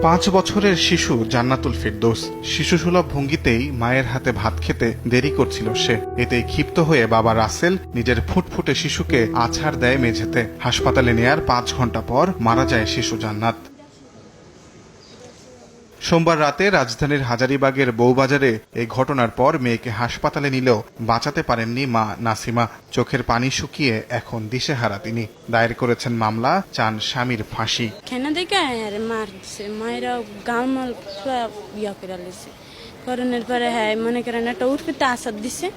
5 বছরের শিশু জান্নাতুল ফেরদৌস শিশুসুলভ ভঙ্গিতেই মায়ের হাতে ভাত খেতে দেরি করছিল সে। এতেই ক্ষিপ্ত হয়ে বাবা রাসেল নিজের ফুটফুটে শিশুকে আছাড় দেয় মেঝেতে। হাসপাতালে নেয়ার 5 ঘন্টা পর মারা যায় শিশু জান্নাত। সোমবার রাতে রাজধানীর হাজারীবাগের বউবাজারে এই ঘটনার পর মেয়েকে হাসপাতালে নিলেও বাঁচাতে পারেননি মা নাসিমা। চোখের পানি শুকিয়ে এখন দিশেহারা তিনি। দায়ের করেছেন মামলা, চান স্বামীর ফাঁসি। খেনা দেখে আরে মারছে মায়েরা গালমাল ইয়া করে লেছে করোনার পরে হ্যাঁ মনে করেন একটা উঠতে আসার দিছে,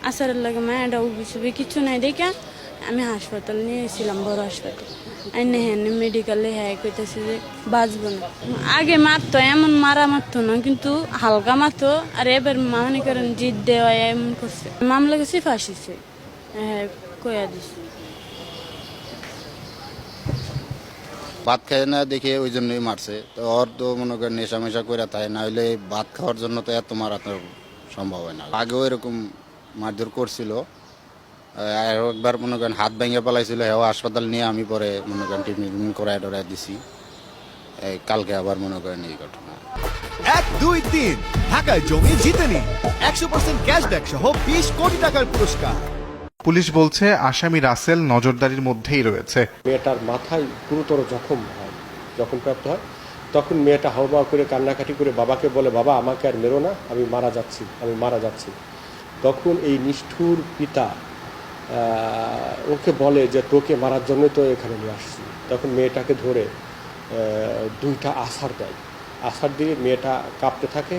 আসারের লাগে মায়েরা উঠবে কিছু নাই দেখে আমি হাসপাতাল নিয়েছিলাম, বড় হাসপাতাল মেডিকেলে হ্যাঁ কইতেছে যে বাঁচবো না। আগে মারতো, এমন মারা মারতো না, কিন্তু হালকা মারতো। আর এবার মনে করেন জিদ দেওয়া এমন করছে, মামলা গেছে ফাঁসিছে, হ্যাঁ কয়া দিছে। ভাত খায় না দেখে ওই জন্যই মারছে। তো ওর তো মনে করেন নেশা মেশা করে তাই না হলে ভাত খাওয়ার জন্য তো এত মারা তো সম্ভব হয় না। আগেও এরকম মারধর করছিল, একবার মনে করেন হাত ভেঙে পালাইছিল, হ্যাঁ হাসপাতাল নিয়ে আমি পরে মনে করেন ট্রিটমেন্ট করায় টরাই দিছি। কালকে আবার মনে করেন এই ঘটনা। 1, 2, 3 ঢাকায় জমি জিতে নিন 100% ক্যাশব্যাক সহ 20 কোটি টাকার পুরস্কার। পুলিশ বলছে আসামি রাসেল নজরদারির মধ্যেই রয়েছে। মেয়েটার মাথায় গুরুতর জখমপ্রাপ্ত হয়। তখন মেয়েটা হাউমাউ করে কান্নাকাটি করে বাবাকে বলে, বাবা আমাকে আর মেরো না, আমি মারা যাচ্ছি। তখন এই নিষ্ঠুর পিতা ওকে বলে যে তোকে মারার জন্যই তো এখানে নিয়ে আসছি। তখন মেয়েটাকে ধরে 2টা আছাড় দেয়। আছাড় দিয়ে মেয়েটা কাঁপতে থাকে,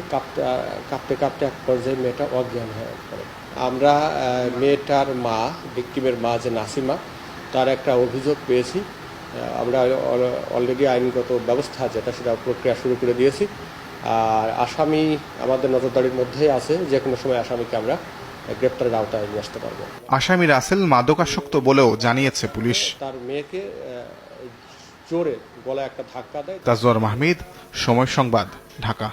কাঁপতে এক পর্যায়ে মেয়েটা অজ্ঞান হয়ে পড়ে। আমরা মেয়েটার মা, ভিকটিমের মা যে নাসিমা, তার একটা অভিযোগ পেয়েছি। আমরা অলরেডি আইনগত ব্যবস্থা যেটা সেটা প্রক্রিয়া শুরু করে দিয়েছি। আর আসামি আমাদের নজরদারির মধ্যেই আছে, যে কোনো সময় আসামিকে আমরা গ্রেপ্তারের আওতায় নিয়ে আসতে পারবো। আসামি রাসেল মাদকাসক্ত বলেও জানিয়েছে পুলিশ। তার মেয়েকে জোরে গলায় একটা ধাক্কা দেয়। তাজওয়ার মাহমিদ, সময় সংবাদ, ঢাকা।